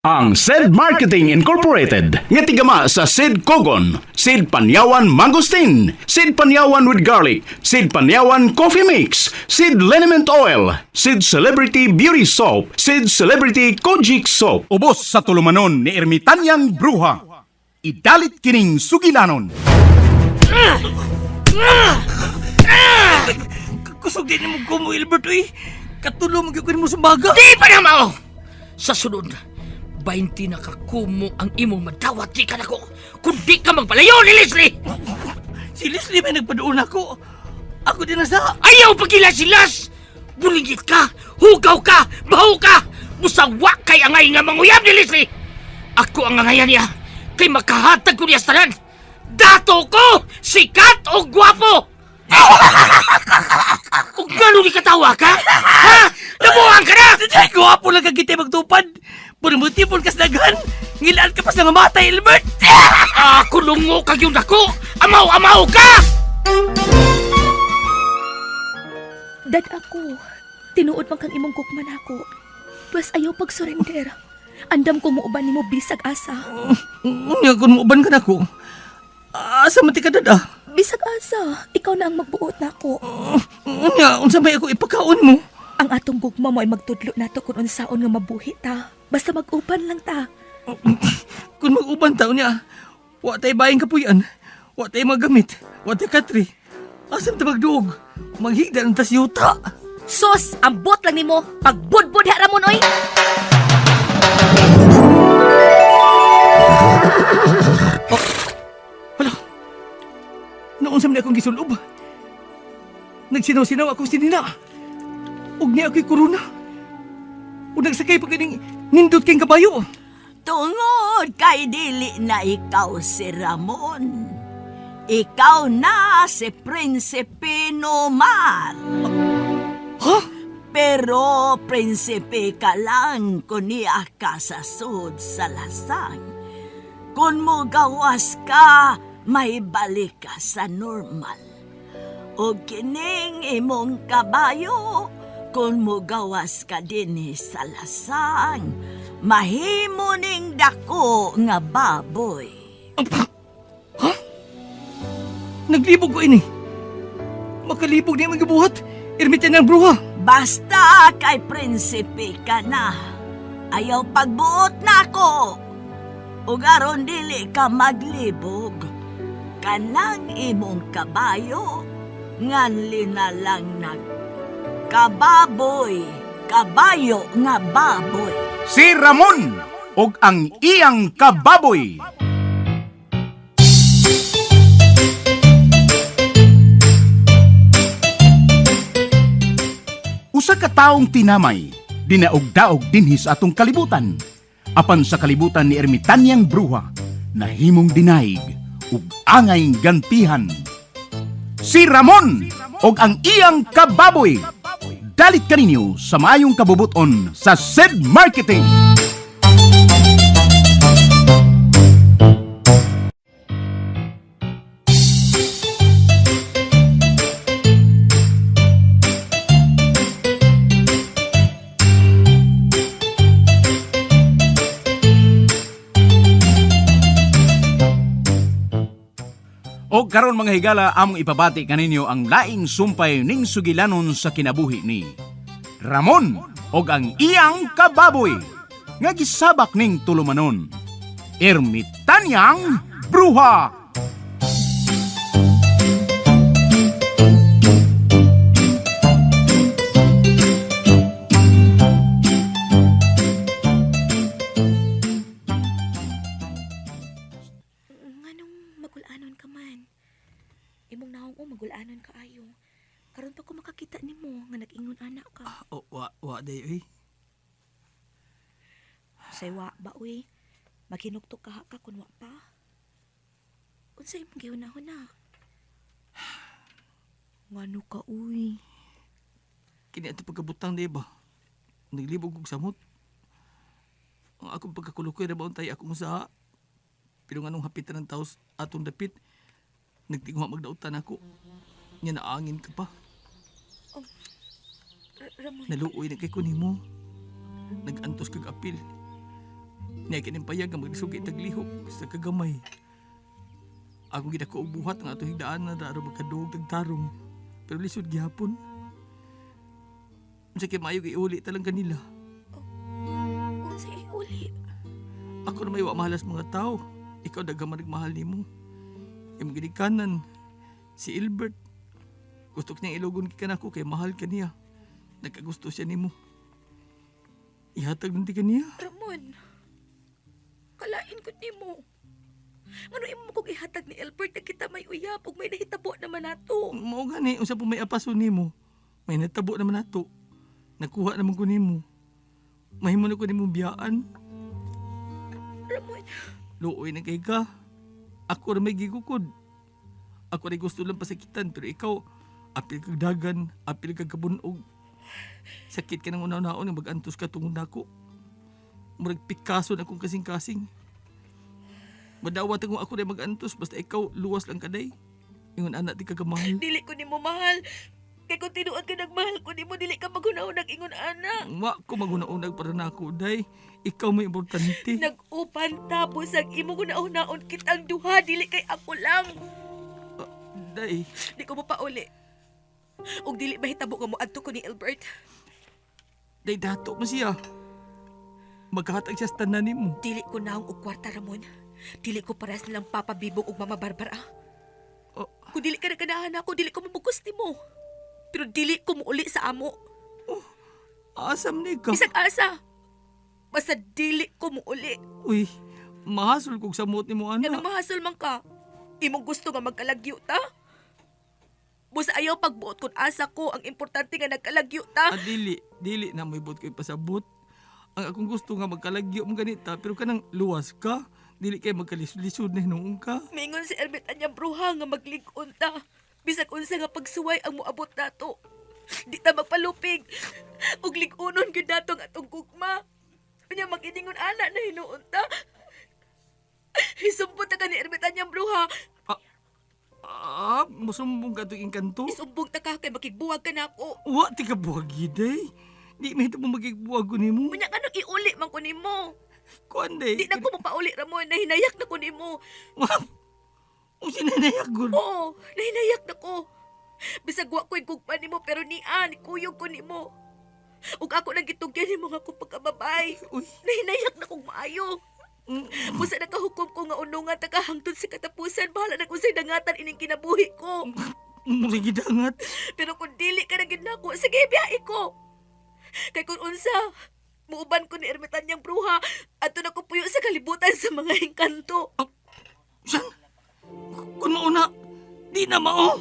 Ang SED Marketing Incorporated nga tigama sa SED Kogon, SED Panyawan Mangosteen, SED Panyawan with Garlic, SED Panyawan Coffee Mix, SED Liniment Oil, SED Celebrity Beauty Soap, SED Celebrity Kojic Soap. Ubos sa tulumanon ni Ermitanyang Bruha. Idalit kining sugilanon. Kusog din mo ko mo, Albert, eh. Katulong mo sa baga. Di pa na mao! Sa sunod, 20 na kakumo ang imong madawat di ka na ko kung di ka magpalayo ni Leslie! Si Leslie may nagpadoon ako. Ako din nasa... Ayaw pagilas-silas! Buligit ka, hugaw ka, baho ka! Musawa kay angay nga manguyab ni Leslie! Ako ang angayan niya, kay makahatag ko niya sa tanan! Dato ko, sikat o gwapo! Kung gano'n di katawa ka? Ha? Nabuhan ka na! Ay, guwapo lang kang kita magtupad. Puro mo tipon ka sa daghan. Ngilaan ka pa sa mamatay, Albert. Kulungo kag yung dako! Amaw-amaw ka! Dad ako, tinuod man kang imong kukman ako. Plus ayaw pag-surrender. Andam ko muuban ni mo bisag asa. Nga kung muuban ka na ko. Asa mati ka dada? Bisag asa, ikaw na ang magbuot na ako. Nga, unsa may ako ipakaon mo? Ang atong gugma mo ay magtudlo nato kung unsaon nga mabuhi ta. Basta mag-uban lang ta. Kung mag-uban taon niya, wa tayo bayang kapuyan, wa tayo magamit, wa tayo katri. Asam ta magduog, maghigda ng tasyuta. Sos, ambot lang nimo pagbudbud ha Ramon oy. Naunsa man akong gisulob. Nagsinaw-sinaw akong sinina. Ug niya ako'y korona. Ug nagsakay pa kining nindot kayong kabayo. Tungod kay dili na ikaw si Ramon. Ikaw na si Prinsipe Nomar. Ha? Pero prinsipe ka lang kung niya ka sa sud sa lasang. Kung mo gawas ka, may balik ka sa normal. O kining imong kabayo, kung mo gawas ka din sa lasang, mahimo ning dako nga baboy. Ha? Naglibog ko ini. Makalibog niya magabuhat. Ermitan ng bruha. Basta kay prinsipe ka na. Ayaw pagbuot na ako. Ug aron dili ka maglibog. Kanang imong kabayo, nganli na lang kababoy, kabayo nga baboy. Si Ramon og ang iyang kababoy. Usa ka taong tinamay, dinaog-daog dinhi sa atong kalibutan. Apan sa kalibutan ni Ermitanyang Bruha, nahimong dinaig ug angay gantihan. Si Ramon og ang iyang kababoy. Dalit kaninyo sa maayong kabubuton sa SED Marketing. O karon mga higala, among ipabati kaninyo ang laing sumpay ning sugilanon sa kinabuhi ni Ramon og ang iyang kababoy nga gisabak ning tulumanon, Ermitanyang Bruha. Magulanon ka man. Imong naong magulanon ka ayo. Karon pa ko makakita nimo nga nag-ingon anak ka. Wa day, eh. Say wa ba uy? Maghinugtok ka kun wa pa. Unsay imong giunahon na? Ngano ka uy? Kini ato pagkabutang, di ba? Naglibog kong samot. Ang akong pagkakulukoy na baon tayo akong usaha. Pero nga nung hapitan ng taos atong dapit, nagtingwa magdautan ako. Nya naangin ka pa. Ramon. Naluoy na kay kunimo. Nag-antos kag apil. Niya kinimpayag nga magsugi taglihok sa kagamay. Ako ginako og buhat ang ato higdaan na daro magkaduog tagtarong. Pero lisod gihapon. Unsa kay maayo iuli talang kanila. Unsa uli? Ako na may wa mahalas mga tao. Ikaw daghang mahal nimo. Imong ginikanan si Albert. Gusto niya ilugon ka nako kay mahal ka niya. Nagkagusto siya nimo. Ihatag nanti ka niya. Ramon, kalain ko nimo. Ngano imo kog ihatag ni Albert na kita may uyab ug may nahitabo naman nato. Mao gani unsa po may apaso nimo. May natabo naman nato. Nakuha naman ko nimo. Mahimo na ko nimo biyaan. Ramon, Luoy na kay ka. Ako ra may gigukod. Ako rin gusto lang pasakitan pero ikaw apil kag dagan, apil kag kabunog. Sakit ka ng unaw-naon nga mag-antos ka tungod nako. Murag Picasso na akong kasing-kasing. Madawat akong ako rin mag-antos basta ikaw luwas lang kaday. Ingon anak di ka kamahal. dili ko nimo mahal. Kay kung tinuod ka nagmahal ko nimo dili ka maghunahunag ingon ana. Wa ko maguna-unag para nako day. Ikaw may importante. Nag-upan tapos ang imo gunaon-naon kitang duha dili kay ako lang. Day, Di ko mo pa uli. Ug dili mahitabo nga mo adto ko ni Albert. day dato mo siya. Maghatag siya sa tanan nimo. Dili ko naong og kwarta, Ramon. Dili ko paras nilang papabibog og Mama Barbara. Oh. Kung dili ka na ganahan ako, dili ko mabugos nimo. Pero dili ko muuli sa amo. Asam ni ka. Bisag asa. Basta dili ko muuli. Uy, mahasol kog samot nimo Nga ana. mahasol man ka. Imong gusto nga magkalagyo ta? Busa ayaw pagbuot kung asa ko. Ang importante nga nagkalagyo ta. Dili na may bot kay pasabot. Ang akong gusto nga magkalagyo mo ganita pero kanang luwas ka. Dili kay magkalisod na hinuong ka. Mingon si Erbet anyang bruha nga maglig-on ta. Bisag unsa nga pagsuway ang moabot nato. Di ta magpalupig. Ug lig-unon gyud nato nga atong gugma. Kanya maginingon ana na hinuon ta. Isumbong ta ka ni Erbet anyang bruha. Musumbong ka itong inkanto. Isumbong ta ka kay makigbuwag ka na ako. Wa, ti ka buwag giday. Di may ito mo magigbuwag ko nimo. Munya kanong iuli man ko nimo. Kuan day. Di na ko mapauli Ramon, nahinayak na ko nimo. Wow! Ang sinanayak ko. Oo, nahinayak na ko. Bisag wa ko'y gugpa nimo pero ni kuyog ko nimo. Ug ako nang gitugyan nimo nga akong pagkababay. Uy. Nahinayak na kong maayo. Busa nakahukom ko nga unungan takahangtod sa katapusan, bahala na kung sa'y dangatan ining kinabuhi ko. Muli gidangat. Pero kung dili ka na ginako, sige biyahe ko. Kay kung unsa, muuban ko ni Ermitan niyang bruha, ato na ko puyo sa kalibutan sa mga engkanto. San? Kung mauna, di na mao.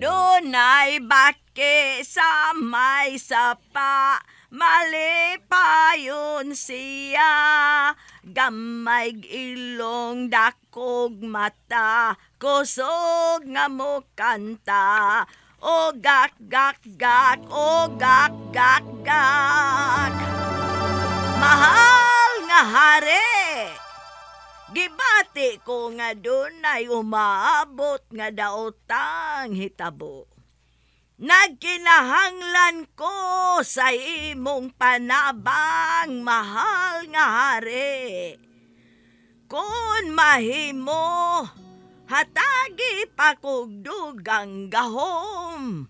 Dunay bake sa may sapa, mali pa yun siya. Gamay ilong dakog mata, kusog nga mo kanta. O gak gak gak, o gak gak gak. Mahal nga hari, gibati ko nga dunay umaabot nga daotang hitabo. Nagkinahanglan ko sa imong panabang, mahal nga hari. Kun mahimo, hatagi pa kog dugang gahom.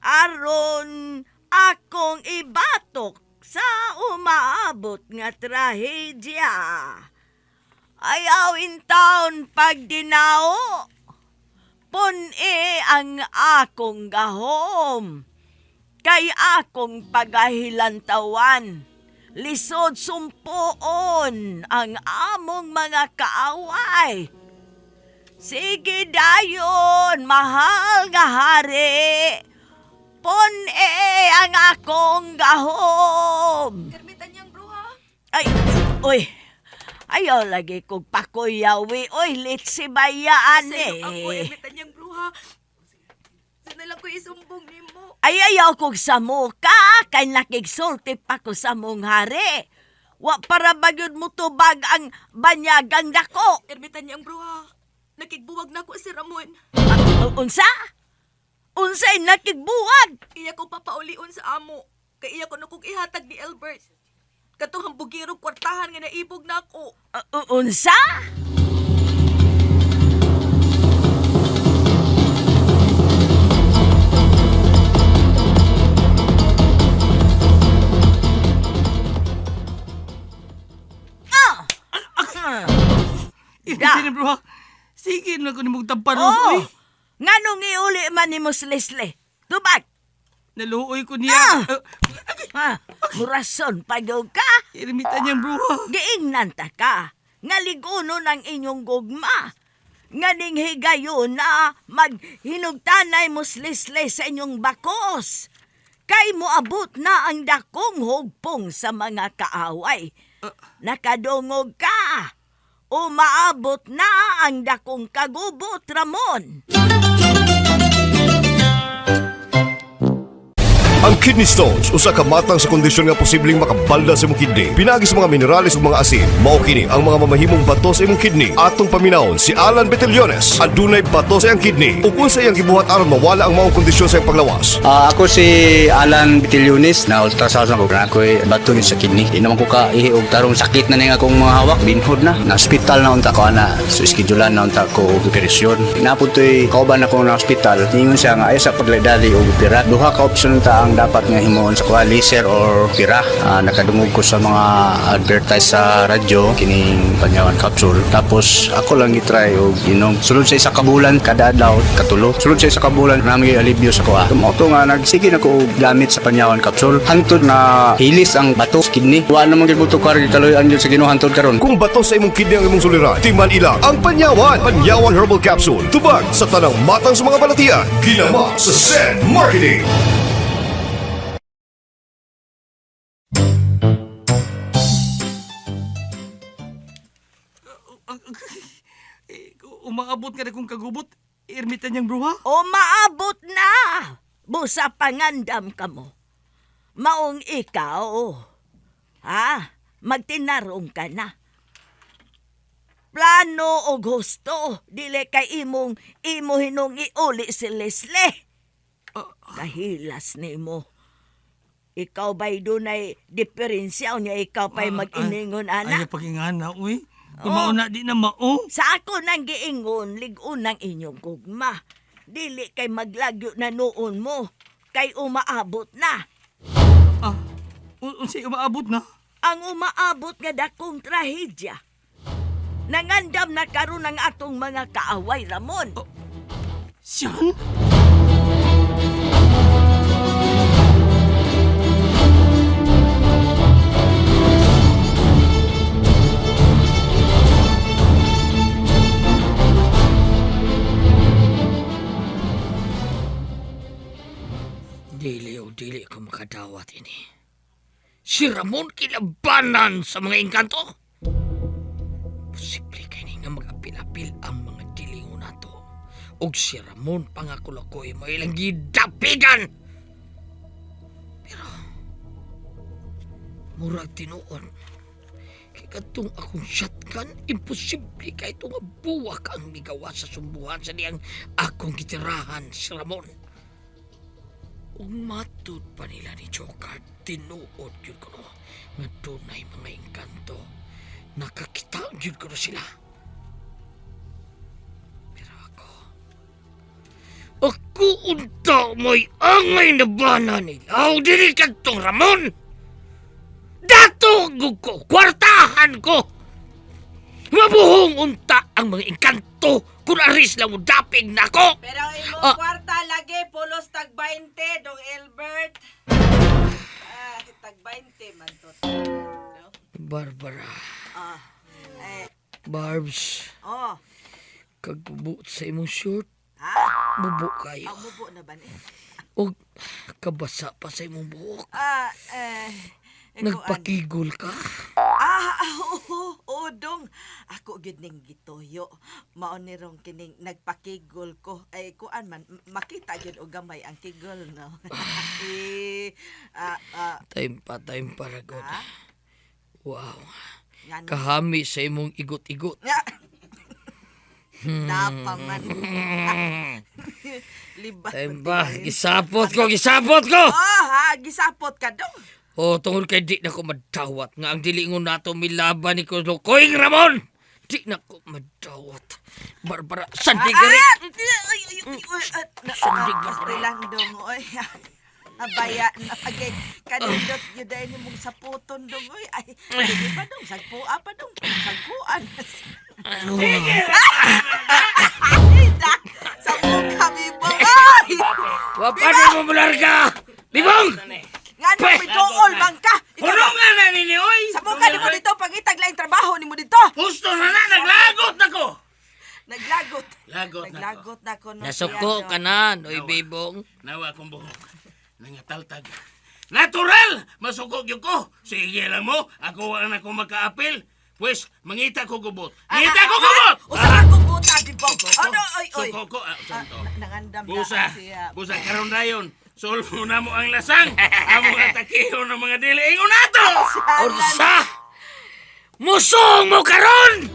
Aron akong ibatok sa umaabot nga trahedya. Ayaw in taon pag dinao, pun-e ang akong gahom. Kay akong pagahilantawan, lisod sumpuon ang among mga kaaway. Sige dayon, mahal nga hari, pun-e ang akong gahom. Ermitan niyang bruha? Ay, uy. Ayaw lagi kong pakuyawi. Oy, litsi bayaan Sa'yo ako, eh. Ermitan niyang bruha. na lang ko isumbong nimo. Ay ayaw kong sa muka, kay nakigsulti pa ko sa mong hari. Wa para bagyod mo tubag ang banyagang dako. Ermitan niya ang bruha. Nakigbuwag na ako si Ramon. Unsa? Unsay nakigbuwag? Iya ko papaulion sa amo. Kay iya ko na kong ihatag ni Albert. Katong hambugirong kwartahan nga naibog na ako. Unsa? Hindi na, bro. Sige na ko ni mong tamparos, Oh, uy. nganong iuli man ni Muslisle? Tubag! Naluoy ko niya. Ha, murason pagod ka? Ermitan niyang bro. Giingnan ta ka, nga liguno ng inyong gugma. Nga ning higayon na maghinugtanay Muslisle sa inyong bakos. Kay moabot na ang dakong hugpong sa mga kaaway. Nakadungog ka. O maabot na ang dakong kagubot, Ramon. Ang kidney stones usa ka matang sa kondisyon nga posibleng makabalda sa imong kidney. Pinagi sa mga minerales ug mga asin. Mao kini ang mga mamahimong bato sa imong kidney. Atong paminawon si Alan Betellones. Adunay bato sa iyang kidney. Ug unsa iyang gibuhat aron mawala ang maong kondisyon sa iyang panglawas. Ako si Alan Betellones na ultrasound ako na ako'y bato ni sa kidney. Di naman ko ka ihiog tarong sakit na ning akong mga hawak. Binhod na. Na hospital na unta ko ana. So schedulean na unta ko operasyon. Napod to'y kauban ako na hospital. Ningon siya nga ay sa paglaydali o opera. Duha ka opsyon unta ang dapat nga himuon sa kuha, laser or opera. Nakadungog ko sa mga advertise sa radyo kining Panyawan capsule. Tapos ako lang gitry og inom. Sulod sa isa ka bulan kada adlaw katulo. Sulod sa isa ka bulan nami alibyo sa kuha. Tumoto nga nagsige na ko og gamit sa Panyawan capsule. Hantod na hilis ang bato sa kidney. Wa na man gid buto kar gitaloy anjud sa Ginoo hantod karon. Kung bato sa imong kidney ang imong suliran, timan ila ang Panyawan. Panyawan Herbal Capsule. Tubag sa tanang matang sa mga balatian. Ginama sa Sen Marketing. Umaabot ka na kong kagubot. Ermitan niyang bro, ha? O maabot na! Busa pangandam ka mo. Maong ikaw. Ha? Magtinarong ka na. Plano o gusto, dili kay imo hinong iuli si Leslie. Kahilas ni mo. Ikaw ba'y dunay diferensya o niya ikaw pa'y mag-iningon, ana? Ayaw pakingana, uy. Kumauna di na mao. Sa ako nang giingon, ligon ng inyong gugma. Dili kay maglagyo na noon mo, kay umaabot na. Unsay umaabot na? Ang umaabot nga dakong trahedya. Nangandam na karon ang atong mga kaaway, Ramon. Siyan? Dili ko makadawat ini. Si Ramon kilabanan sa mga engkanto. Posible kay nga mag-apil-apil ang mga dilingon nato. Og si Ramon pangakulokoy mo ilang gidapigan. Pero murag tinuon. Kay katong akong shotgun, imposible kay ito nga buwak ang migawa sa sumbuhan sa niyang akong gitirahan si Ramon. Ug matud pa nila ni Jokard, tinuod yun ko no, nga dunay mga engkanto. Nakakita yun ko no sila. Pero ako unta mo'y angay na bana nila. O dili kantong Ramon! Datog ko, kwartahan ko! Mabuhong unta ang mga engkanto kung aris lang mo dapig na ko! Pero imong kwarta lagi, pulos tag 20, dong Albert. Tag 20 man to. No? Barbara, Eh, Barbs, oh, kagbubo sa imong short, ha? bubo kayo. Ang bubo na ba ni? O kabasa pa sa imong buhok. Nagpaki... Nagpakigol ka. Oo, dong. Ako ako gyud ning gituyo. Mao ni rong kining nagpakigol ko. Ay kuan man makita gyud og gamay ang kigol no. Time pa ragod. Ha? Wow. Yan. Kahami sa imong igot-igot. Napaman. Libat. Time pa, gisapot ko! Oh, ha, gisapot ka dong. O, tungkol kay di na ko madawat nga ang dilingon nato milaban ni Kulokoy Ramon! Di na ko madawat. Barbara, sandigari! Basta lang dong, oy. Abaya na pagay kanindot yun dahil ni mong saputon dong, oy. Ay, hindi pa dong, sagpua pa dong. Sagpuan. Sa mukha, Bibong, ay! Wapano mo mularga! Bibong! Nga nung may dool, bangka! Hulungan na ninyo, oy! Sa mukha ni mo dito, pagitag lang trabaho ni mo dito! Gusto na naglagot na ko! Naglagot. Lagot na ko. Naglagot na ko. Nasuko ka na, noy Bibong. Nawa akong buhok. Nangataltag. Natural! Masukog yun ko. Sige lang mo. Ako ang ako makaapil. Pues, mangita ko gubot. Ngita ko gubot! Usa ko buta, Bibong. Ano, oy, oy. Suko ko. Santo. Nangandam na Busa. siya. Busa karon dayon. Solvo na mo ang lasang. Amo ang takiho ng mga dili. Ingon nato! Ursa! Musong mo karon!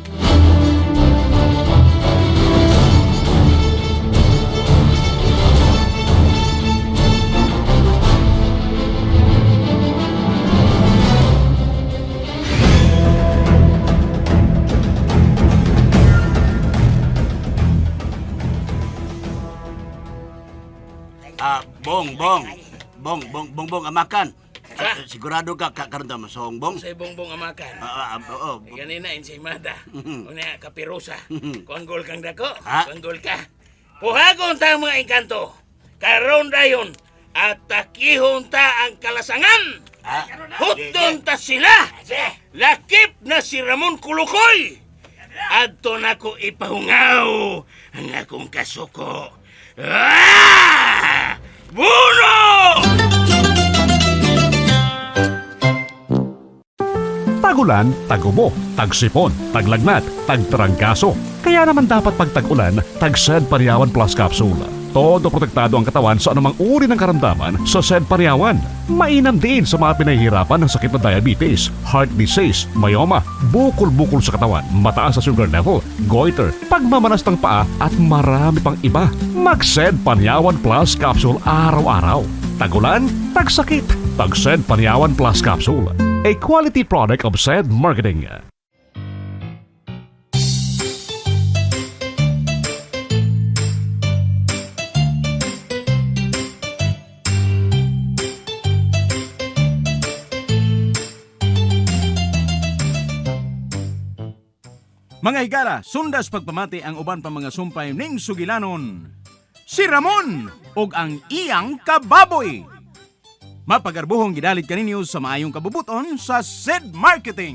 Bong, amakan. Sigurado ka karon ta masong bong. Sa bongbong amakan. Oo. Ganina ensaymada. Una kapirusa. Kuanggol kang dako. Ha? Kuanggol ka. Puhagon ta ang mga engkanto. Karon dayon at takihon ta ang kalasangan. Hutton ta sila. Lakip na si Ramon Kulokoy. Adto na ko ipahungaw ang akong kasuko. Buno! Tagulan, tagubo, tagsipon, taglagnat, tagtrangkaso. Kaya naman dapat pag tag-ulan, tag-Sed Pariawan Plus Capsule. Todo protektado ang katawan sa anumang uri ng karamdaman sa Sed Pariawan. Mainam din sa mga pinahihirapan ng sakit na diabetes, heart disease, myoma, bukol-bukol sa katawan, mataas sa sugar level, goiter, pagmamanas ng paa at marami pang iba. Mag-Sed Pariawan Plus Capsule araw-araw. Tagulan, tagsakit, tag-Sed Pariawan Plus Capsule. A quality product of Sed Marketing. Mga higala, sundas pagpamati ang uban pa mga sumpay ning sugilanon. Si Ramon ug ang iyang kababoy. Mapagarbuhong gidalit kaninyo sa maayong kabubuton sa Sed Marketing.